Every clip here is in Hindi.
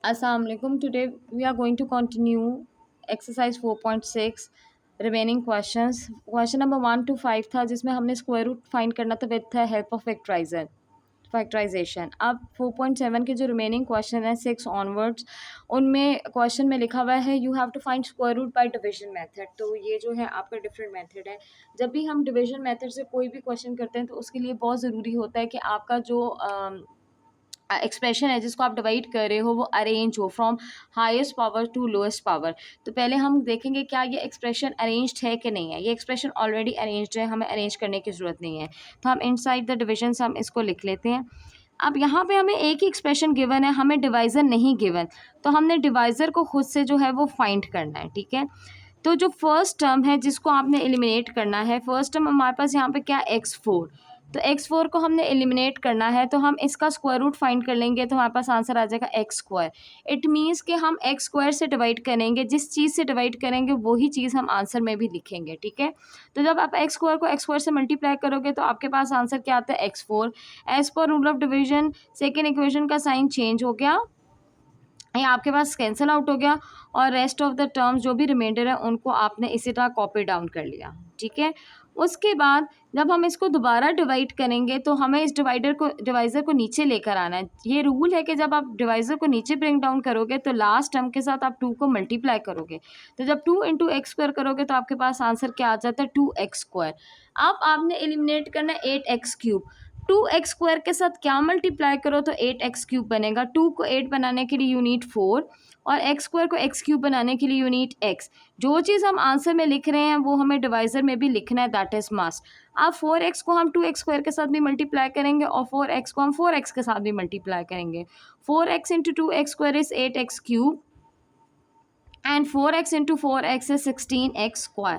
Assalamu alaikum. Today we are going to continue exercise 4.6 remaining questions. Question number 1 to 5 था जिसमें हमने स्क्वायर रूट फाइंड करना था with the help of factorisation. अब 4.7 के जो रिमेनिंग क्वेश्चन है 6 ऑनवर्ड्स, उनमें क्वेश्चन में लिखा हुआ है you have to find square root by division method. तो ये जो है आपका डिफरेंट मेथड है. जब भी हम डिवीजन मेथड से कोई भी क्वेश्चन करते हैं तो उसके लिए बहुत ज़रूरी होता है कि आपका जो एक्सप्रेशन है जिसको आप डिवाइड कर रहे हो वो अरेंज हो from highest power to lowest power. तो पहले हम देखेंगे क्या ये एक्सप्रेशन अरेंज्ड है कि नहीं है. ये एक्सप्रेशन ऑलरेडी अरेंज्ड है, हमें अरेंज करने की ज़रूरत नहीं है. तो हम इनसाइड द डिविजन हम इसको लिख लेते हैं. अब यहाँ पे हमें एक ही एक्सप्रेशन गिवन है, हमें डिवाइज़र नहीं गिवन, तो हमने डिवाइज़र को खुद से जो है वो फाइंड करना है. ठीक है, तो जो फर्स्ट टर्म है जिसको आपने एलिमिनेट करना है, फर्स्ट टर्म हमारे पास यहाँ पे क्या x4, तो x4 को हमने एलिमिनेट करना है तो हम इसका स्क्वायर रूट फाइंड कर लेंगे तो हमारे पास आंसर आ जाएगा एक्स स्क्वायर. इट मीन्स कि हम एक्स स्क्वायर से डिवाइड करेंगे, जिस चीज़ से डिवाइड करेंगे वही चीज़ हम आंसर में भी लिखेंगे. ठीक है, तो जब आप एक्स स्क्वायर को एक्स स्क्वायर से मल्टीप्लाई करोगे तो आपके पास आंसर क्या आता है x4. As per rule of division second equation का साइन चेंज हो गया, ये आपके पास कैंसिल आउट हो गया और रेस्ट ऑफ द टर्म्स जो भी रिमाइंडर है उनको आपने इसी तरह कॉपी डाउन कर लिया. ठीक है, उसके बाद जब हम इसको दोबारा डिवाइड करेंगे तो हमें इस डिवाइज़र को नीचे लेकर आना है. ये रूल है कि जब आप डिवाइज़र को नीचे ब्रिंग डाउन करोगे तो लास्ट टर्म के साथ आप 2 को मल्टीप्लाई करोगे. तो जब 2 इंटू एक्स स्क्वायर करोगे तो आपके पास आंसर क्या आ जाता है 2x स्क्वायर. अब आपने एलिमिनेट करना है 8x क्यूब. 2x स्क्वायर के साथ क्या मल्टीप्लाई करो तो 8x क्यूब बनेगा. 2 को 8 बनाने के लिए यू नीड 4 और x स्क्वायर को x क्यूब बनाने के लिए यू नीड x. जो चीज़ हम आंसर में लिख रहे हैं वो हमें डिवाइज़र में भी लिखना है, दैट इज़ मस्ट. अब 4x को हम 2x स्क्वायर के साथ भी मल्टीप्लाई करेंगे और 4x को हम 4x के साथ भी मल्टीप्लाई करेंगे. 4x into 2x square is 8x cube and 4x into 4x is 16x square.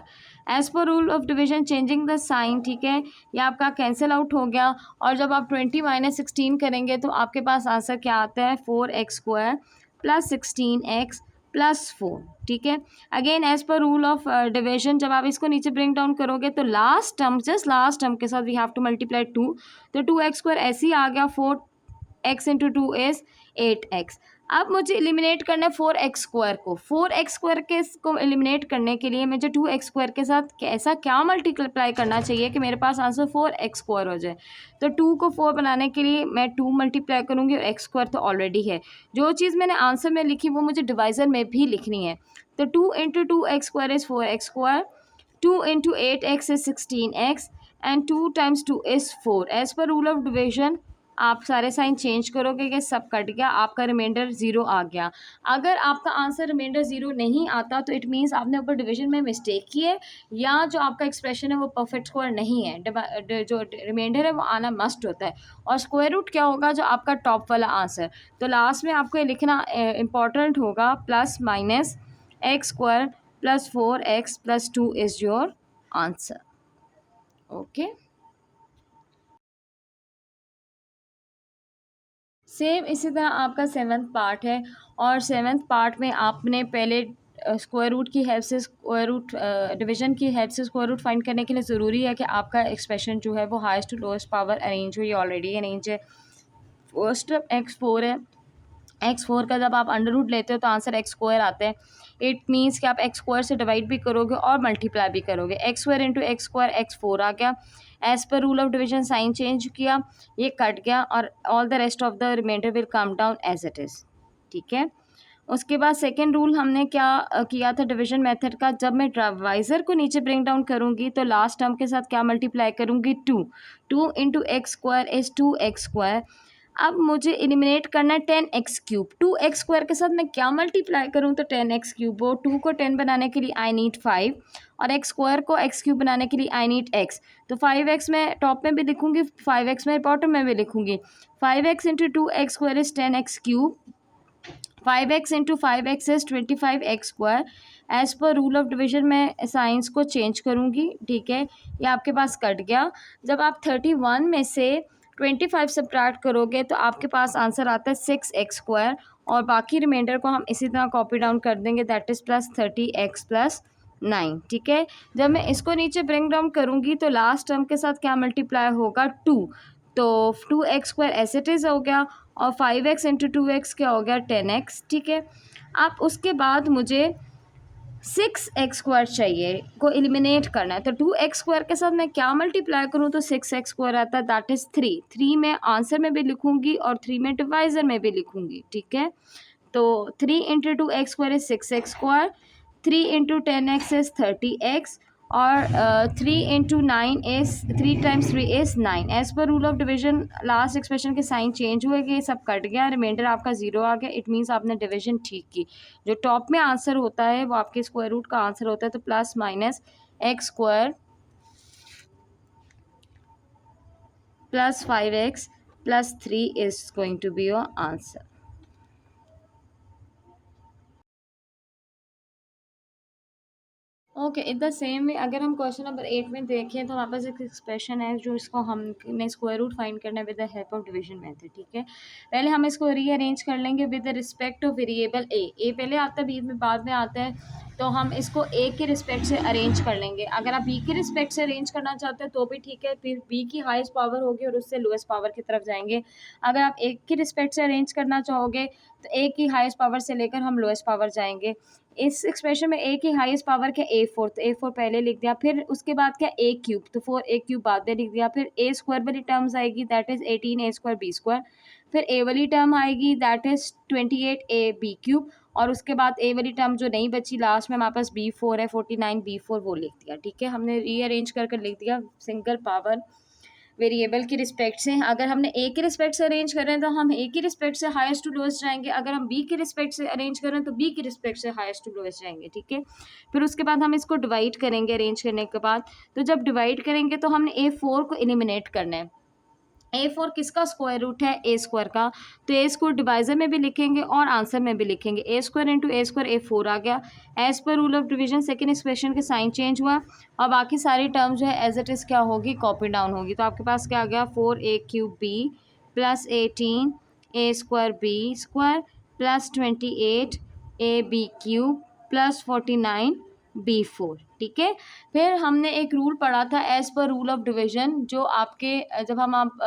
As per rule of division changing the sign. ठीक है, ये आपका कैंसिल आउट हो गया और जब आप 20 माइनस 16 करेंगे तो आपके पास आंसर क्या आता है 4x square plus 16x plus 4. ठीक है, again as per rule of division जब आप इसको नीचे ब्रिंग डाउन करोगे तो last term just last term के साथ वी हैव टू मल्टीप्लाई 2, तो 2x स्क्वायर ऐसे ही आ गया. 4x into 2 is 8x. अब मुझे एलिमिनेट करना है 4x स्क्वायर को. 4x स्क्वायर के को एलिमिनेट करने के लिए मुझे 2x स्क्वायर के साथ ऐसा क्या मल्टीप्लाई करना चाहिए कि मेरे पास आंसर 4x स्क्वायर हो जाए. तो 2 को 4 बनाने के लिए मैं 2 मल्टीप्लाई करूँगी और x स्क्वायर तो ऑलरेडी है. जो चीज़ मैंने आंसर में लिखी वो मुझे डिवाइज़र में भी लिखनी है. तो 2 into 2x square is 4x square, 2 into 8x is 16x and 2 times 2 is 4. As per rule of division आप सारे साइन चेंज करोगे कि सब कट गया, आपका रिमाइंडर 0 आ गया. अगर आपका आंसर रिमाइंडर 0 नहीं आता तो इट मीन्स आपने ऊपर डिवीजन में मिस्टेक की है या जो आपका एक्सप्रेशन है वो परफेक्ट स्क्वायर नहीं है. जो रिमाइंडर है वो आना मस्ट होता है. और स्क्वायर रूट क्या होगा, जो आपका टॉप वाला आंसर. तो लास्ट में आपको ये लिखना इम्पॉर्टेंट होगा plus minus x square plus 4x plus 2 is your answer. Okay, same इसी तरह आपका 7th पार्ट है और 7th पार्ट में आपने पहले स्क्वायर रूट की हेल्प से स्क्वायर रूट डिवीजन की हेल्प से स्क्वायर रूट फाइंड करने के लिए ज़रूरी है कि आपका एक्सप्रेशन जो है वो highest to lowest power arrange हो. ये ऑलरेडी अरेंज है. फर्स्ट x4 है. x4 का जब आप अंडर रूट लेते हो तो आंसर एक्स स्क्वायर आता है. इट मीन्स कि आप एक्स स्क्वायर से डिवाइड भी करोगे और मल्टीप्लाई भी करोगे. X square into x square x4 आ गया. As per rule of division sign change किया, ये कट गया और all the rest of the remainder will come down as it is. ठीक है, उसके बाद सेकेंड रूल हमने क्या किया था डिवीजन मेथड का, जब मैं डिवाइज़र को नीचे ब्रिंग डाउन करूँगी तो लास्ट टर्म के साथ क्या मल्टीप्लाई करूँगी 2. 2 into x square is 2x square. अब मुझे एलिमिनेट करना है 10x क्यूब. 2x स्क्वायर के साथ मैं क्या मल्टीप्लाई करूँ तो 10x क्यूब. वो 2 को 10 बनाने के लिए आई नीड 5 और x स्क्वायर को x क्यूब बनाने के लिए आई नीड x. तो 5x मैं टॉप में भी लिखूँगी, 5x मैं बॉटम में भी लिखूँगी. 5x into 2x square is 10x cube. 5x into 5x is 25x square. As per rule of division मैं साइंस को चेंज करूँगी. ठीक है, ये आपके पास कट गया. जब आप 31 में से 25 सब्ट्रैक्ट करोगे तो आपके पास आंसर आता है 6x स्क्वायर और बाकी रिमाइंडर को हम इसी तरह कॉपी डाउन कर देंगे, that is plus 30x plus 9. ठीक है, जब मैं इसको नीचे ब्रिंग डाउन करूँगी तो लास्ट टर्म के साथ क्या मल्टीप्लाई होगा 2. तो 2x² एज इट इज़ हो गया, और 5x इंटू 2x क्या हो गया 10x, ठीक है। अब उसके बाद मुझे 6x² चाहिए, को एलिमिनेट करना है, तो 2x² के साथ मैं क्या मल्टीप्लाई करूँ तो 6x² आता है, दैट इज़ 3। 3 मैं आंसर में भी लिखूँगी और 3 मैं डिवाइज़र में भी लिखूँगी, ठीक है। तो 3 into 2x² is 6x², 3 into 10x is 30x, और 3 into 9 is 3 times 3 is 9। As per rule of division last expression के साइन चेंज हुए कि ये सब कट गया, रिमाइंडर आपका 0 आ गया। इट मीन्स आपने डिवीजन ठीक की। जो टॉप में आंसर होता है वो आपके स्क्वायर रूट का आंसर होता है, तो plus minus x² plus 5x plus 3 is going to be your answer. Okay, in the same way अगर हम क्वेश्चन नंबर 8 में देखें तो हमारे पास एक एक्सप्रेशन है जो इसको हमने स्क्वायर रूट फाइंड करना है with the help of division method, ठीक है। पहले हम इसको रीअरेंज कर लेंगे with the respect of variable A पहले आता है, बी में बाद में आता है, तो हम इसको ए के रिस्पेक्ट से अरेंज कर लेंगे। अगर आप बी के रिस्पेक्ट से अरेंज करना चाहते हैं तो भी ठीक है, फिर बी की हाईएस्ट पावर होगी और उससे लोएस्ट पावर की तरफ जाएंगे। अगर आप ए के रिस्पेक्ट से अरेंज करना चाहोगे तो ए की हाईएस्ट पावर से लेकर हम लोएस्ट पावर जाएंगे। इस एक्सप्रेशन में ए की हाईएस्ट पावर क्या a4, तो a4 पहले लिख दिया, फिर उसके बाद क्या a³, तो 4a³ बाद में लिख दिया, फिर a² वाली टर्म्स आएगी दैट इज 18a² b², फिर a वाली टर्म आएगी दैट इज 28ab³, और उसके बाद a वाली टर्म जो नहीं बची लास्ट में हमारे पास b4 है 49b4, वो लिख दिया, ठीक है। हमने रीअरेंज करके लिख दिया सिंगल पावर वेरिएबल की रिस्पेक्ट से। अगर हमने ए के रिस्पेक्ट से अरेंज कर रहे हैं तो हम ए के रिस्पेक्ट से हाईएस्ट टू लोएस्ट जाएंगे, अगर हम बी के रिस्पेक्ट से अरेंज कर रहे हैं तो बी के रिस्पेक्ट से हाईएस्ट टू लोएस्ट जाएंगे, ठीक है। फिर उसके बाद हम इसको डिवाइड करेंगे अरेंज करने के बाद। तो जब डिवाइड करेंगे तो हमने a4 को एलिमिनेट करना है। a4 किसका स्क्वायर रूट है a² का, तो a² डिवाइजर में भी लिखेंगे और आंसर में भी लिखेंगे। a² इंटू a² a4 आ गया। As per rule of division second expression के साइन चेंज हुआ और बाकी सारी टर्म जो है एज इट इज़ क्या होगी कॉपी डाउन होगी। तो आपके पास क्या आ गया 4a³ plus 18a² b² plus 28ab³ plus 49b4, ठीक है। फिर हमने एक रूल पढ़ा था as per rule of division, जो आपके जब हम आप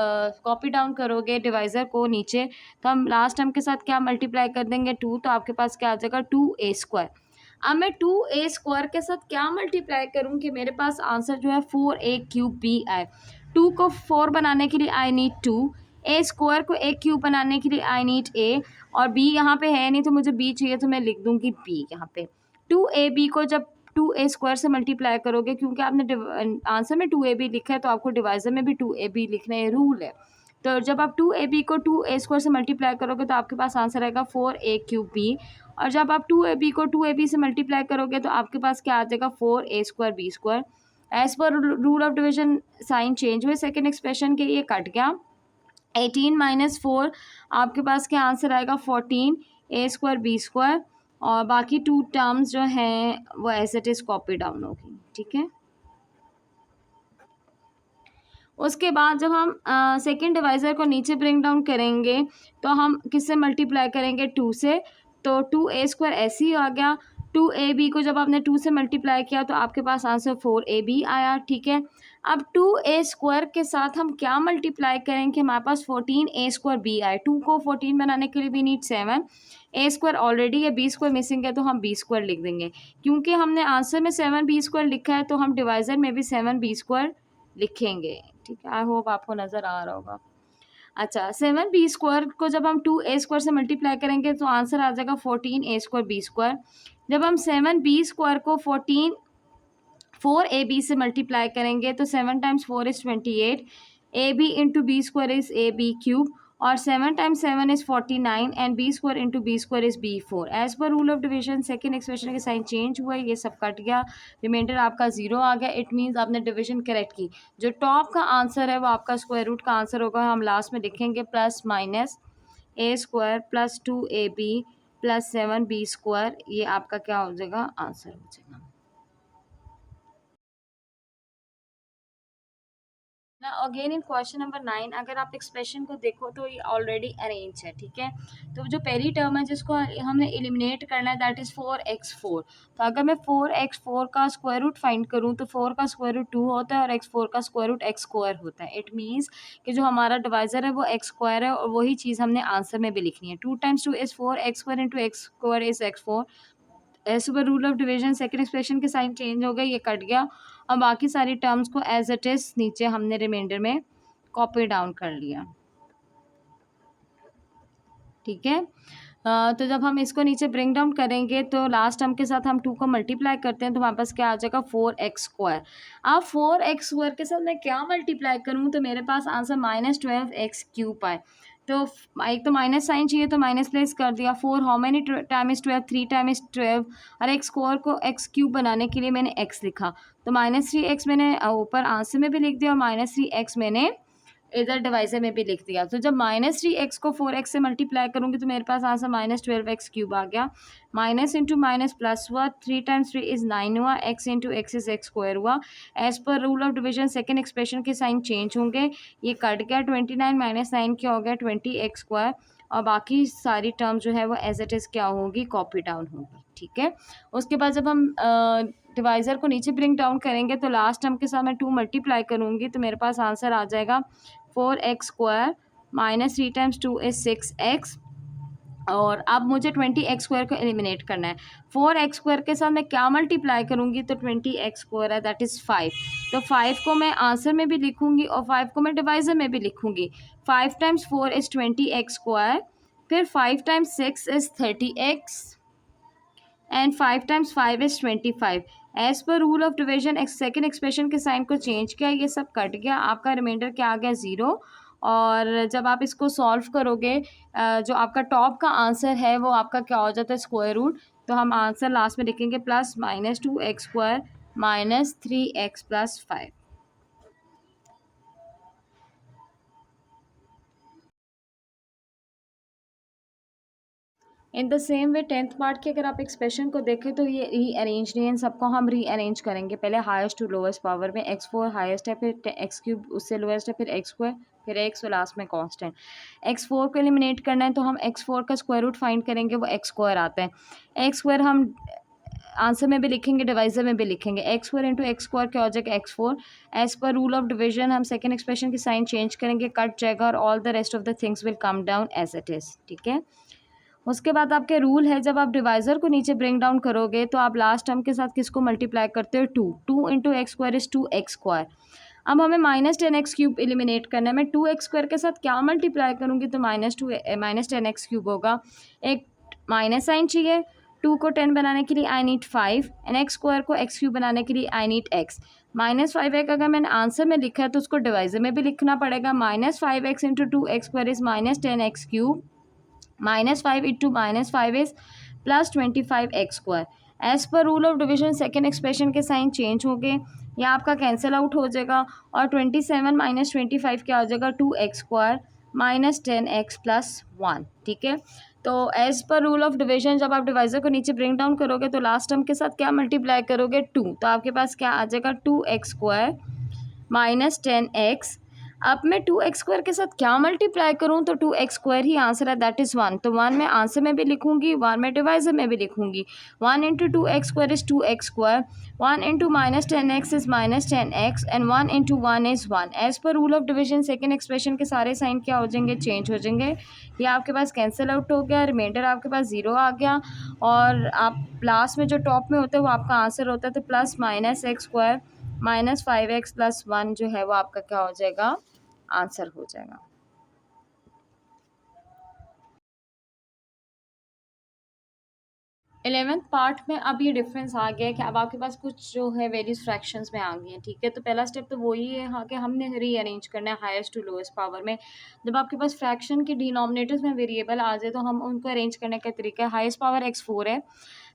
कॉपी डाउन करोगे डिवाइज़र को नीचे, तो हम लास्ट टर्म के साथ क्या मल्टीप्लाई कर देंगे 2, तो आपके पास क्या आ जाएगा 2a²। अब मैं 2a² के साथ क्या मल्टीप्लाई करूँ कि मेरे पास आंसर जो है 4a³ आए। 2 को 4 बनाने के लिए आई नीड 2, a² को a³ बनाने के लिए आई नीड a, और b यहाँ पे है नहीं तो मुझे b चाहिए, तो मैं लिख दूँगी b यहाँ पे। 2ab को जब 2a² से मल्टीप्लाई करोगे, क्योंकि आपने आंसर में 2ab लिखा है तो आपको डिवाइजर में भी 2ab लिखना है, रूल है। तो जब आप 2ab को 2a² से मल्टीप्लाई करोगे तो आपके पास आंसर आएगा 4a³ और जब आप 2ab को 2ab से मल्टीप्लाई करोगे तो आपके पास क्या आ जाएगा 4a² b²। As per rule of division sign change हुए सेकेंड एक्सप्रेशन के, ये कट गया। 18 माइनस 4 आपके पास क्या आंसर आएगा 14a² b², और बाकी 2 टर्म्स जो हैं वो as it is copy down होगी, ठीक है। उसके बाद जब हम सेकेंड डिवाइज़र को नीचे ब्रिंग डाउन करेंगे तो हम किससे मल्टीप्लाई करेंगे 2 से, तो 2a² ऐसे ही आ गया। 2ab को जब आपने 2 से मल्टीप्लाई किया तो आपके पास आंसर 4ab आया, ठीक है। अब 2a² के साथ हम क्या मल्टीप्लाई करेंगे, हमारे पास 14a² b आए। 2 को 14 बनाने के लिए भी नीड 7, a² ऑलरेडी है, b² मिसिंग है तो हम b² लिख देंगे। क्योंकि हमने आंसर में 7b² लिखा है तो हम डिवाइज़र में भी 7b² लिखेंगे, ठीक है। आई होप आपको नज़र आ रहा होगा। अच्छा, 7b² को जब हम 2a² से मल्टीप्लाई करेंगे तो आंसर आ जाएगा 14a² b²। जब हम 7b² को 4ab से मल्टीप्लाई करेंगे तो 7 times 4 is 28, ab into b² is ab³ और 7 times 7 is 49 and b² into b² is b4। As per rule of division second expression के साइन चेंज हुआ, ये सब कट गया, रिमाइंडर आपका 0 आ गया। इट मीन्स आपने डिवीजन करेक्ट की। जो टॉप का आंसर है वो आपका स्क्वायर रूट का आंसर होगा, हम लास्ट में लिखेंगे plus minus a² plus 2ab plus 7b², ये आपका क्या हो जाएगा आंसर हो जाएगा। ना अगेन इन क्वेश्चन नंबर 9 अगर आप एक्सप्रेशन को देखो तो ये ऑलरेडी अरेंज है, ठीक है। तो जो पहली टर्म है जिसको हमने एलिमिनेट करना है दैट इज़ 4x4। तो अगर मैं 4x4 का स्क्वायर रूट फाइंड करूँ तो 4 का स्क्वायर रूट 2 होता है और x4 का स्क्वायर रूट x स्क्वायर होता है। इट मीन्स कि जो हमारा डिवाइजर है वो x स्क्वायर है और वही चीज़ हमने आंसर में भी लिखनी है। 2 times 2 is 4, x square into x square is x4। As per rule of division second expression के साइन चेंज हो गए, ये कट गया और बाकी सारी टर्म्स को एज इट इज नीचे हमने रिमाइंडर में कॉपी डाउन कर लिया, ठीक है। तो जब हम इसको नीचे ब्रिंग डाउन करेंगे तो लास्ट टर्म के साथ हम 2 को मल्टीप्लाई करते हैं तो हमारे पास क्या आ जाएगा 4x स्क्वायर। अब 4x स्क्वायर के साथ मैं क्या मल्टीप्लाई करूँ तो मेरे पास आंसर -12x³ आए। तो एक तो माइनस साइन चाहिए तो माइनस प्लेस कर दिया। 4 how many time is 12, 3 time is 12 और एक्स स्क्वायर को x³ बनाने के लिए मैंने x लिखा तो -3x मैंने ऊपर आंसर में भी लिख दिया और -3x मैंने इधर डिवाइजर में भी लिख दिया। तो जब -3x को 4x से मल्टीप्लाई करूंगी तो मेरे पास आंसर -12x³ आ गया। माइनस इंटू माइनस प्लस हुआ, 3 टाइम्स 3 इज 9 हुआ, x into X is X square हुआ। As per rule of division second expression के साइन चेंज होंगे, ये कट गया। 29 माइनस 9 क्या हो गया 20x² और बाकी सारी टर्म जो है वो एज इट इज़ क्या होगी कॉपी डाउन होगी, ठीक है। उसके बाद जब हम डिवाइजर को नीचे ब्रिंग डाउन करेंगे तो लास्ट टर्म के साथ मैं 2 मल्टीप्लाई करूंगी तो मेरे पास आंसर आ जाएगा 4x² minus 3 times 2 is 6x। और अब मुझे 20x² को एलिमिनेट करना है। 4x² के साथ मैं क्या मल्टीप्लाई करूंगी तो 20x² है दैट इज़ 5। तो 5 को मैं आंसर में भी लिखूंगी और 5 को मैं डिवाइजर में भी लिखूंगी। 5 टाइम्स 4 इज़ 20x², फिर 5 times 6 is 30x and 5 times 5 is 25। As per rule of division second expression के साइन को चेंज किया, ये सब कट गया, आपका रिमाइंडर क्या आ गया 0। और जब आप इसको सॉल्व करोगे जो आपका टॉप का आंसर है वो आपका क्या हो जाता है स्क्वायर रूट। तो हम आंसर लास्ट में लिखेंगे plus -2x² minus 3x plus 5। In the same way 10th part के अगर आप एक्सप्रेशन को देखें तो ये रीअरेंज नहीं है, इन सबको हम रीअरेंज करेंगे। पहले हाईएस्ट टू लोएस्ट पावर में x4 हाईएस्ट है, फिर x³ उससे लोएस्ट है, फिर x² फिर x और लास्ट में कांस्टेंट। x4 को एलिमिनेट करना है तो हम x4 का स्क्वायर रूट फाइंड करेंगे, वो x² आता है। x² हम आंसर में भी लिखेंगे डिवाइजर में भी लिखेंगे। x² इंटू x² क्या हो जाएगा x4। As per rule of division हम सेकेंड एक्सप्रेशन की साइन चेंज करेंगे, कट जाएगा और all the rest of the things will come down as it is, ठीक है। उसके बाद आपके रूल है जब आप डिवाइजर को नीचे ब्रिंग डाउन करोगे तो आप लास्ट टर्म के साथ किसको मल्टीप्लाई करते हो 2 इंटू x² इज 2x²। अब हमें -10x³ एलिमिनेट करना है। मैं 2x² के साथ क्या मल्टीप्लाई करूँगी तो -10x³ होगा। एक माइनस साइन चाहिए, 2 को 10 बनाने के लिए आई नीड 5 एंड x² को x³ बनाने के लिए आई नीड x। -5x अगर मैंने आंसर में लिखा है तो उसको डिवाइजर में भी लिखना पड़ेगा। -5x into 2x² is -10x³। -5 into -5 is +25x²। As per rule of division second expression के साइन चेंज हो गए, यह आपका कैंसिल आउट हो जाएगा और 27 माइनस 25 क्या हो जाएगा 2x² माइनस 10x प्लस 1, ठीक है। तो as per rule of division जब आप डिवाइजर को नीचे ब्रिंग डाउन करोगे तो लास्ट टर्म के साथ क्या मल्टीप्लाई करोगे 2, तो आपके पास क्या आ जाएगा 2x² माइनस 10x। अब मैं 2x² के साथ क्या मल्टीप्लाई करूँ तो 2x² ही आंसर है दैट इज़ 1। तो 1 मैं आंसर में भी लिखूंगी, 1 मैं डिवाइजर में भी लिखूंगी। 1 into 2x² is 2x², 1 into -10x is -10x and 1 into 1 is 1। As per rule of division second expression के सारे साइन क्या हो जाएंगे चेंज हो जाएंगे। ये आपके पास कैंसिल आउट हो गया, रिमाइंडर आपके पास 0 आ गया और आप लास्ट में जो टॉप में होता है वो आपका आंसर होता है। तो +-x² -5x प्लस 1 जो है वो आपका क्या हो जाएगा आंसर हो जाएगा। 11th पार्ट में अब ये डिफरेंस आ गया है कि अब आपके पास कुछ जो है वेरियस फ्रैक्शंस में आ गई हैं, ठीक है। तो पहला स्टेप तो वही है हाँ कि हमने रीअरेंज करना है हाईएस्ट टू लोएस्ट पावर में। जब आपके पास फ्रैक्शन के डिनोमिनेटर्स में वेरिएबल आ जाए तो हम उनको अरेंज करने का तरीका है। हाईएस्ट पावर x4 है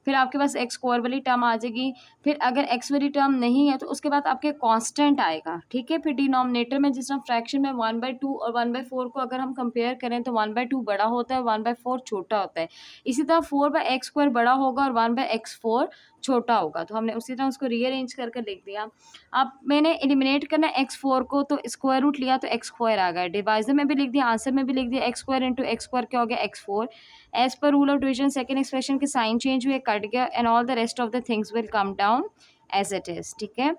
फिर आपके पास एक्स स्क्वायर वाली टर्म आ जाएगी। फिर अगर एक्स वाली टर्म नहीं है तो उसके बाद आपके कांस्टेंट आएगा, ठीक है। फिर डिनोमिनेटर में जिस तरह फ्रैक्शन में 1/2 और 1/4 को अगर हम कंपेयर करें तो 1/2 बड़ा होता है, 1/4 छोटा होता है। इसी तरह 4/x² बड़ा होगा और 1/x4 छोटा होगा। तो हमने उसी तरह उसको रीअरेंज करके लिख दिया। अब मैंने एलिमिनेट करना x4 को, तो स्क्वायर रूट लिया तो x स्क्वायर आ गया। डिवाइजर में भी लिख दिया, आंसर में भी लिख दिया, x square into x square क्या हो गया, x4। As per rule of division second expression के साइन चेंज हुए, कट गया, and all the rest of the things will come down as it is, ठीक है।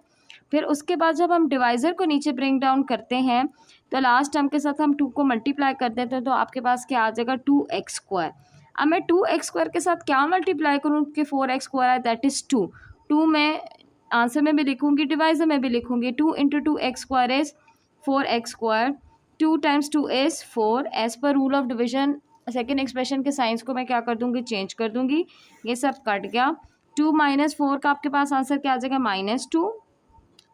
फिर उसके बाद जब हम डिवाइजर को नीचे ब्रिंग डाउन करते हैं तो लास्ट टर्म के साथ हम 2 को मल्टीप्लाई कर देते हैं, तो आपके पास क्या आ जाएगा, 2x स्क्वायर। अब मैं 2x स्क्वायर के साथ क्या मल्टीप्लाई करूँ कि 4x स्क्वायर है, दैट इज 2। 2 मैं आंसर में भी लिखूंगी, डिवाइजर में भी लिखूंगी। 2 into 2x square is 4x square. 2 times 2 is 4। As per rule of division second expression के साइंस को मैं क्या कर दूंगी, चेंज कर दूंगी। ये सब कट गया। 2 - 4 का आपके पास आंसर क्या आ जाएगा, -2।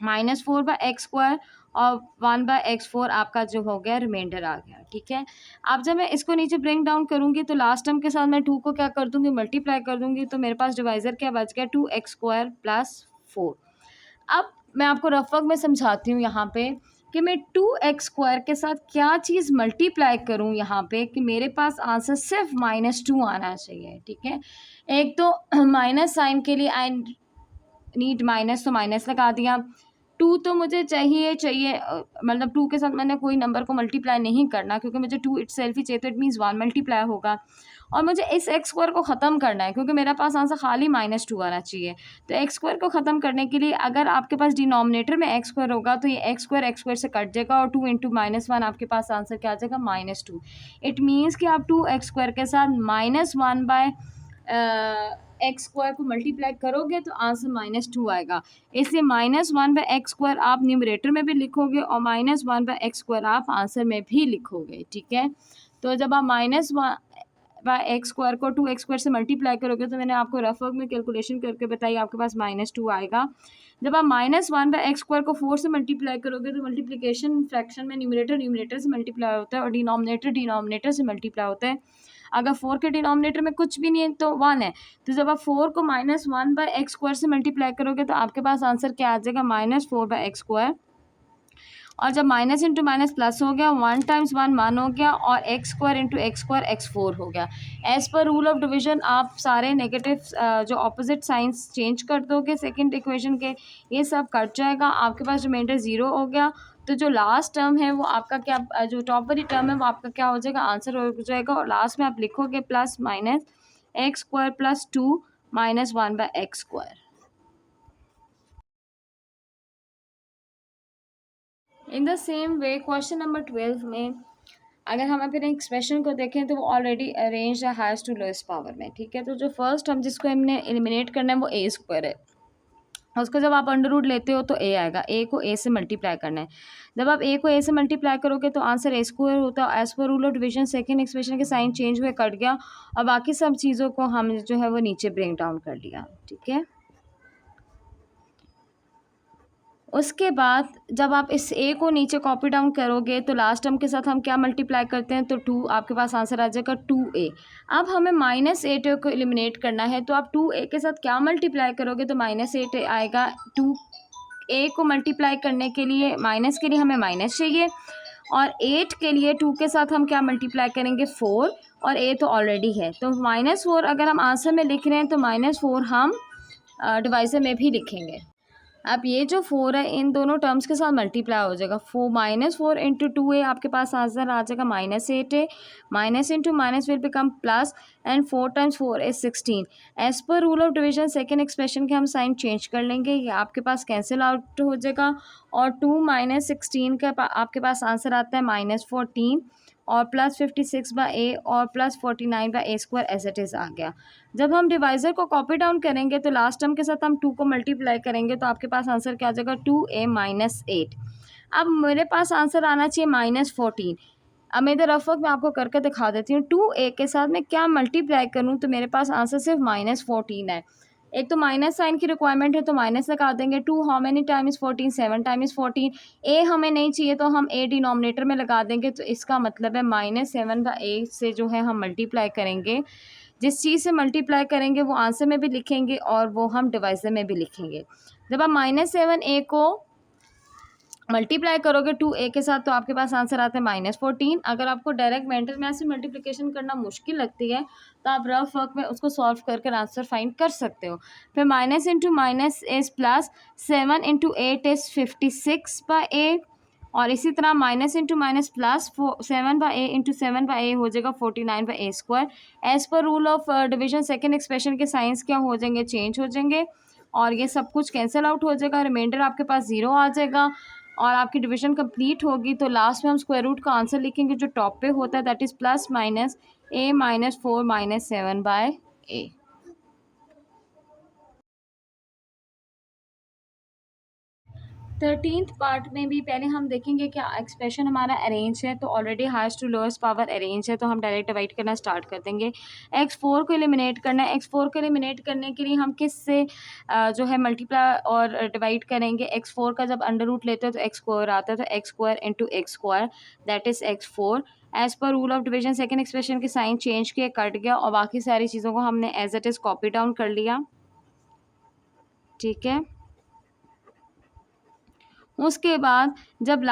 -4/x स्क्वायर और 1/x4 आपका जो हो गया रिमाइंडर आ गया, ठीक है। अब जब मैं इसको नीचे ब्रिंग डाउन करूंगी तो लास्ट टर्म के साथ मैं 2 को क्या कर दूंगी, मल्टीप्लाई कर दूंगी। तो मेरे पास डिवाइजर क्या बच गया, 2x स्क्वायर प्लस 4। अब मैं आपको रफ वर्क में समझाती हूँ यहाँ पे कि मैं 2x स्क्वायर के साथ क्या चीज़ मल्टीप्लाई करूँ यहाँ पे कि मेरे पास आंसर सिर्फ -2 आना चाहिए, ठीक है। एक तो माइनस साइन के लिए आई नीड माइनस, तो माइनस लगा दिया। 2 तो मुझे चाहिए मतलब 2 के साथ मैंने कोई नंबर को मल्टीप्लाई नहीं करना क्योंकि मुझे 2 इटसेल्फ ही चाहिए, तो इट मीन्स 1 मल्टीप्लाई होगा। और मुझे इस एक्स स्क्वायर को ख़त्म करना है क्योंकि मेरा पास आंसर खाली -2 आना चाहिए। तो एक्स स्क्वायर को ख़त्म करने के लिए अगर आपके पास डिनोमिनेटर में एक्स स्क्वायर होगा तो ये एक्स स्क्वायर से कट जाएगा और 2 इंटू -1 आपके पास आंसर क्या आ जाएगा, -2। इट मीन्स कि आप 2x स्क्वायर के साथ -1/x स्क्वायर को मल्टीप्लाई करोगे तो आंसर -2 आएगा। इसलिए -1/x स्क्वायर आप न्यूमरेटर में भी लिखोगे और -1/x स्क्वायर आप आंसर में भी लिखोगे, ठीक है। तो जब आप -1/x स्क्वायर को 2x स्क्वायर से मल्टीप्लाई करोगे तो मैंने आपको रफ वर्क में कैलकुलेशन करके बताई, आपके पास -2 आएगा। जब आप -1/x स्क्वायर को 4 से मल्टीप्लाई करोगे तो मल्टीप्लिकेशन फ्रैक्शन में न्यूमरेटर से मल्टीप्लाई होता है और डिनोमिनेटर से मल्टीप्लाई होता है। अगर 4 के डिनोमिनेटर में कुछ भी नहीं है तो 1 है, तो जब आप 4 को -1/x स्क्वायर से मल्टीप्लाई करोगे तो आपके पास आंसर क्या आ जाएगा, -4/x स्क्वायर। और जब माइनस इंटू माइनस प्लस हो गया, 1 टाइम्स 1 हो गया और x square into x square x4 हो गया। As per rule of division आप सारे नेगेटिव जो ऑपोजिट साइंस चेंज कर दोगे सेकंड इक्वेशन के, ये सब कट जाएगा, आपके पास रिमाइंडर 0 हो गया। तो जो लास्ट टर्म है वो आपका क्या, जो टॉप वाली टर्म है वो आपका क्या हो जाएगा, आंसर हो जाएगा। और लास्ट में आप लिखोगे plus minus x square plus 2 -1/x square. In the same way question number 12 में अगर हम अपने एक्सप्रेशन को देखें तो वो ऑलरेडी अरेंज है हाईएस्ट टू लोएस्ट पावर में, ठीक है। तो जो फर्स्ट हम जिसको हमने एलिमिनेट करना है वो ए स्क्वायर है। उसको जब आप अंडर रूट लेते हो तो ए आएगा, ए को ए से मल्टीप्लाई करना है। जब आप ए को ए से मल्टीप्लाई करोगे तो आंसर ए स्क्वायर होता है। As per rule of division second expression के साइन चेंज हुए, कट गया और बाकी सब चीज़ों को हम जो है वो नीचे ब्रिंग डाउन कर लिया, ठीक है। उसके बाद जब आप इस ए को नीचे कॉपी डाउन करोगे तो लास्ट टर्म के साथ हम क्या मल्टीप्लाई करते हैं, तो 2 आपके पास आंसर आ जाएगा 2a। अब हमें -8 को एलिमिनेट करना है तो आप 2a के साथ क्या मल्टीप्लाई करोगे, तो -8 आएगा। 2a को मल्टीप्लाई करने के लिए माइनस के लिए हमें माइनस चाहिए और 8 के लिए 2 के साथ हम क्या मल्टीप्लाई करेंगे, 4, और a तो ऑलरेडी है तो -4 अगर हम आंसर में लिख रहे हैं तो -4 हम डिवाइजर में भी लिखेंगे। अब ये जो 4 है इन दोनों टर्म्स के साथ मल्टीप्लाई हो जाएगा। -4 इंटू 2a आपके पास आंसर आ जाएगा -8a। Minus into minus will become plus and 4 times 4 is 16। As per rule of division second expression के हम साइन चेंज कर लेंगे, ये आपके पास कैंसिल आउट हो जाएगा और 2 - 16 का आपके पास आंसर आता है -14 और +56/a और +49/a square as it is आ गया। जब हम डिवाइज़र को कॉपी डाउन करेंगे तो लास्ट टर्म के साथ हम 2 को मल्टीप्लाई करेंगे तो आपके पास आंसर क्या आ जाएगा, 2a - 8। अब मेरे पास आंसर आना चाहिए -14। अब मैं इधर रफ वर्क में आपको करके दिखा देती हूँ। 2a के साथ मैं क्या मल्टीप्लाई करूँ तो मेरे पास आंसर सिर्फ -14 है। एक तो माइनस साइन की रिक्वायरमेंट है तो माइनस लगा देंगे। 2 how many time is 14, 7 time is 14। ए हमें नहीं चाहिए तो हम ए डिनोमिनेटर में लगा देंगे, तो इसका मतलब है -7/a से जो है हम मल्टीप्लाई करेंगे। जिस चीज़ से मल्टीप्लाई करेंगे वो आंसर में भी लिखेंगे और वो हम डिवाइज़र में भी लिखेंगे। जब आप -7a को मल्टीप्लाई करोगे 2a के साथ तो आपके पास आंसर आता है -14। अगर आपको डायरेक्ट मेंटल मैथ से मल्टीप्लिकेशन करना मुश्किल लगती है तो आप रफ वर्क में उसको सॉल्व कर आंसर फाइंड कर सकते हो। फिर minus into minus is plus, 7 into 8 is 56/a, और इसी तरह minus into minus plus 7/a into 7/a हो जाएगा 49/a²। As per rule of division second expression के साइंस क्या हो जाएंगे, चेंज हो जाएंगे और ये सब कुछ कैंसिल आउट हो जाएगा, रिमाइंडर आपके पास 0 आ जाएगा और आपकी डिवीजन कंप्लीट होगी। तो लास्ट में हम स्क्वायर रूट का आंसर लिखेंगे जो टॉप पे होता है, that is plus minus a -4 -7/a। 13th part में भी पहले हम देखेंगे कि एक्सप्रेशन हमारा अरेंज है, तो already highest to lowest power arrange है, तो हम डायरेक्ट डिवाइड करना स्टार्ट कर देंगे। x4 को एलिमिनेट करना है। x4 को एलिमिनेट करने के लिए हम किस से जो है मल्टीप्लाई और डिवाइड करेंगे। x4 का जब अंडर रूट लेते हैं तो x स्क्वायर आता है, तो x square into x square that is x4। As per rule of division second expression के साइन चेंज किए, कट गया और बाकी सारी चीज़ों को हमने as it is copy down कर लिया। ठीक है, उसके बाद जब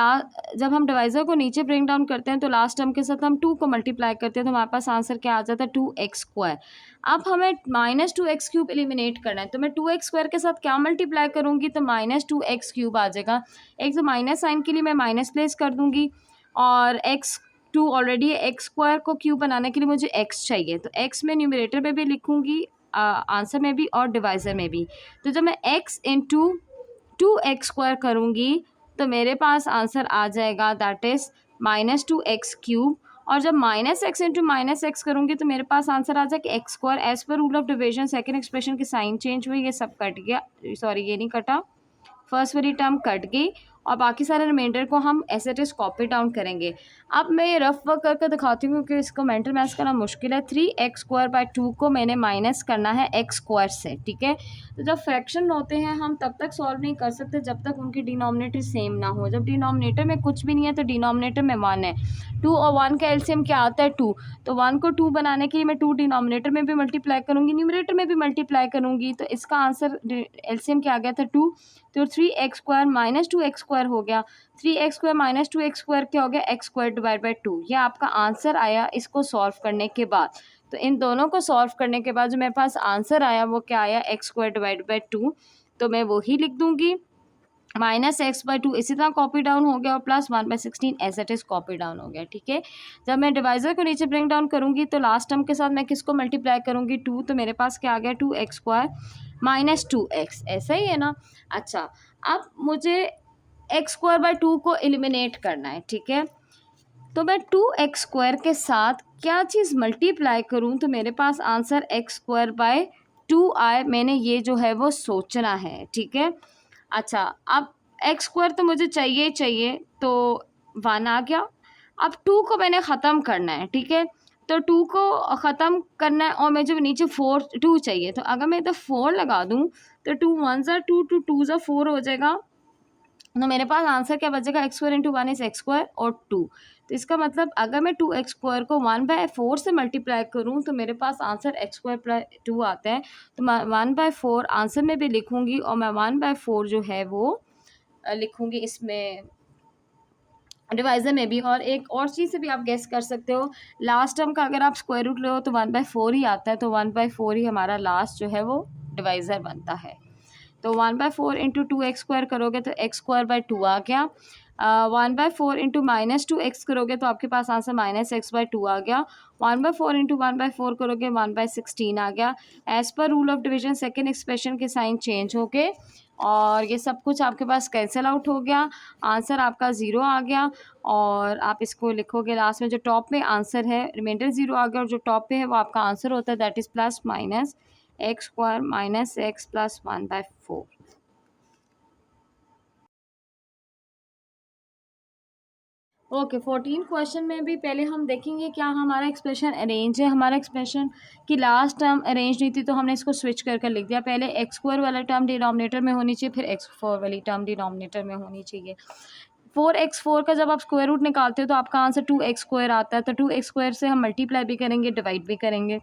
हम डिवाइज़र को नीचे ब्रिंग डाउन करते हैं तो लास्ट टर्म के साथ हम 2 को मल्टीप्लाई करते हैं तो हमारे पास आंसर क्या आ जाता है 2x²। अब हमें -2x³ एलिमिनेट करना है, तो मैं 2x² के साथ क्या मल्टीप्लाई करूँगी, तो -2x³ आ जाएगा। एक तो माइनस साइन के लिए मैं माइनस प्लेस कर दूँगी और x2 ऑलरेडी x² को क्यूब बनाने के लिए मुझे x चाहिए, तो x में न्यूमरेटर में भी लिखूँगी, आंसर में भी और डिवाइज़र में भी। तो जब मैं x इंटू 2x² करूँगी तो मेरे पास आंसर आ जाएगा दैट इज़ -2x³ और जब -x इंटू -x करूँगी तो मेरे पास आंसर आ जाएगा x²। As per rule of division second expression की साइन चेंज हुई, ये सब कट गया, सॉरी ये नहीं कटा, फर्स्ट वाली टर्म कट गई और बाकी सारे रिमाइंडर को हम as it is copy down करेंगे। अब मैं ये रफ वर्क करके दिखाती हूँ कि इसको मेंटल मैथ्स करना मुश्किल है। 3x²/2 को मैंने माइनस करना है x² से। ठीक है, तो जब फ्रैक्शन होते हैं हम तब तक सॉल्व नहीं कर सकते जब तक उनकी डिनोमिनेटर सेम ना हो। जब डिनोमिनेटर में कुछ भी नहीं है तो डिनोमिनेटर में 1 है। 2 और 1 का एलसीएम क्या आता है 2, तो 1 को 2 बनाने के लिए मैं 2 डिनोमिनेटर में भी मल्टीप्लाई करूँगी, न्यूमरेटर में भी मल्टीप्लाई करूँगी, तो इसका आंसर एलसीएम क्या आ गया था 2, तो 3x² -2x² हो गया। 3x² -2x² क्या हो गया, x²/2। ये आपका आंसर आया इसको सॉल्व करने के बाद। तो इन दोनों को सॉल्व करने के बाद जो मेरे पास आंसर आया वो क्या आया, x²/2, तो मैं वही लिख दूंगी। -x/2 इसी तरह कॉपी डाउन हो गया और plus 1/16 as it is copy down हो गया। ठीक है, जब मैं डिवाइज़र को नीचे ब्रिंग डाउन करूँगी तो लास्ट टर्म के साथ मैं किसको मल्टीप्लाई करूँगी 2, तो मेरे पास क्या आ गया 2x² -2x, ऐसा ही है ना। अच्छा, अब मुझे x²/2 को एलिमिनेट करना है। ठीक है, तो मैं 2x² के साथ क्या चीज़ मल्टीप्लाई करूँ तो मेरे पास आंसर x²/2 आए, मैंने ये जो है वो सोचना है। ठीक है, अच्छा, अब x² तो मुझे चाहिए चाहिए, तो 1 आ गया। अब 2 को मैंने ख़त्म करना है। ठीक है, तो 2 को ख़त्म करना है और मुझे नीचे 2 चाहिए, तो अगर मैं इधर 4 लगा दूँ तो 2 1 ज़ा 2, 2 2 ज़ा 4 हो जाएगा, तो मेरे पास आंसर क्या बचेगा, x² इंटू 1 इज़ x² और 2। तो इसका मतलब अगर मैं 2x² को 1/4 से मल्टीप्लाई करूँ तो मेरे पास आंसर x²/2 आता है, तो मैं 1/4 आंसर में भी लिखूँगी और मैं 1/4 जो है वो लिखूँगी इसमें डिवाइज़र में भी। और एक और चीज़ से भी आप गेस कर सकते हो, लास्ट टर्म का अगर आप स्क्वायर रूट लो तो 1/4 ही आता है, तो 1/4 ही हमारा लास्ट जो है वो डिवाइज़र बनता है। तो 1/4 इंटू 2x² करोगे तो x²/2 आ गया। 1/4 इंटू -2x करोगे तो आपके पास आंसर -x/2 आ गया। 1/4 इंटू 1/4 करोगे 1/16 आ गया। As per rule of division second expression के साइन चेंज हो गए और ये सब कुछ आपके पास कैंसिल आउट हो गया, आंसर आपका 0 आ गया। और आप इसको लिखोगे लास्ट में, जो टॉप में आंसर है रिमाइंडर 0 आ गया और जो टॉप पे है वो आपका आंसर होता है that is plus minus x² -x + 1/4। Okay 14 question में भी पहले हम देखेंगे क्या हमारा एक्सप्रेशन अरेंज है। हमारा एक्सप्रेशन की लास्ट टर्म अरेंज नहीं थी तो हमने इसको स्विच कर लिख दिया। पहले एक्स स्क्वायर वाला टर्म डिनोमिनेटर में होनी चाहिए, फिर एक्स फोर वाली टर्म डिनोमिनेटर में होनी चाहिए। 4x4 का जब आप स्क्वायर रूट निकालते हो तो आपका आंसर 2x स्क्वायर आता है। तो 2x स्क्वायर से हम मल्टीप्लाई भी करेंगे, डिवाइड भी करेंगे।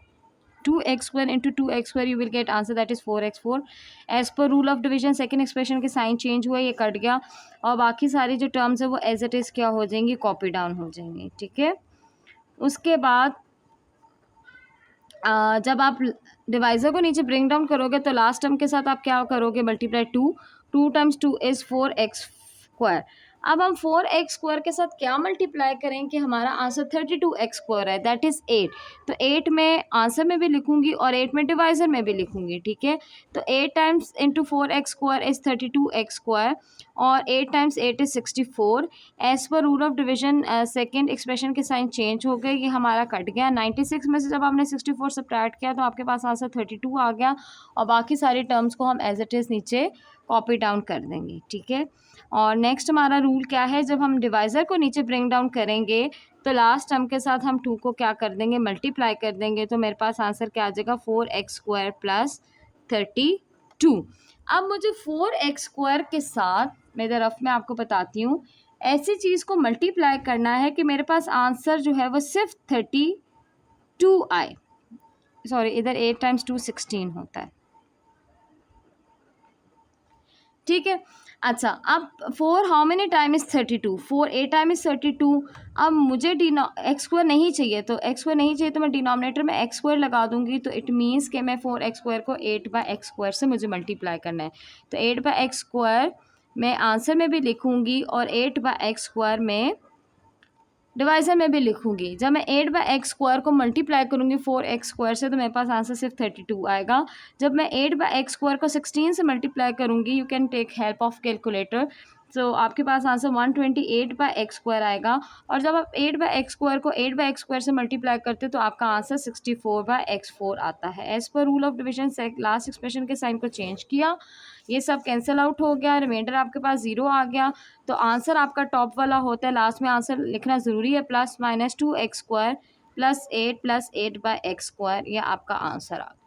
2x square into 2x square you will get answer that is 4x4। As per rule of division second expression के साइन चेंज हुआ, ये कट गया और बाकी सारी जो टर्म्स है वो एज इट इज़ क्या हो जाएंगी, कॉपी डाउन हो जाएंगी। ठीक है, उसके बाद जब आप डिवाइजर को नीचे ब्रिंग डाउन करोगे तो लास्ट टर्म के साथ आप क्या करोगे, multiply 2 times 2 is 4x square. अब हम 4x स्क्वायर के साथ क्या मल्टीप्लाई करें कि हमारा आंसर 32x स्क्वायर है, दैट इज़ 8। तो 8 में आंसर में भी लिखूंगी और 8 में डिवाइजर में भी लिखूंगी। ठीक है, तो 8 times into 4x square is 32x square और 8 times 8 is 64। As per rule of division second expression के साइन चेंज हो गए, ये हमारा कट गया। 96 में से जब आपने 64 सब्ट्रैक्ट किया तो आपके पास आंसर 32 आ गया और बाकी सारी टर्म्स को हम एज इट इज़ नीचे कॉपी डाउन कर देंगे। ठीक है, और नेक्स्ट हमारा रूल क्या है, जब हम डिवाइज़र को नीचे ब्रिंग डाउन करेंगे तो लास्ट टर्म के साथ हम 2 को क्या कर देंगे, मल्टीप्लाई कर देंगे। तो मेरे पास आंसर क्या आ जाएगा, 4x स्क्वायर प्लस 32। अब मुझे 4x स्क्वायर के साथ, मैं इधर रफ में आपको बताती हूँ, ऐसी चीज़ को मल्टीप्लाई करना है कि मेरे पास आंसर जो है वो सिर्फ 32 आए। सॉरी, इधर 8 टाइम्स 2 16 होता है। ठीक है, अच्छा अब 4 how many time is 32, 4 8 time is 32। अब मुझे एक्स स्क्वायर नहीं चाहिए, तो एक्स स्क्वायर नहीं चाहिए तो मैं डिनोमिनेटर में एक्स स्क्वायर लगा दूंगी। तो इट मीन्स कि मैं 4x स्क्वायर को 8/x स्क्वायर से मुझे मल्टीप्लाई करना है। तो 8/x स्क्वायर मैं आंसर में भी लिखूंगी और 8/x स्क्वायर में डिवाइजर में भी लिखूंगी। जब मैं 8/x स्क्वायर को मल्टीप्लाई करूंगी 4x स्क्वायर से तो मेरे पास आंसर सिर्फ 32 आएगा। जब मैं 8/x स्क्वायर को 16 से मल्टीप्लाई करूंगी, you can take help of calculator, तो आपके पास आंसर 128/x स्क्वायर आएगा। और जब आप 8/x स्क्वायर को 8/x स्क्वायर से मल्टीप्लाई करते तो आपका आंसर 64/x4 आता है। As per rule of division last expression के साइन को चेंज किया, ये सब कैंसिल आउट हो गया, रिमाइंडर आपके पास 0 आ गया। तो आंसर आपका टॉप वाला होता है, लास्ट में आंसर लिखना ज़रूरी है, +-2x स्क्वायर +8 +8/x स्क्वायर, ये आपका आंसर आ गया।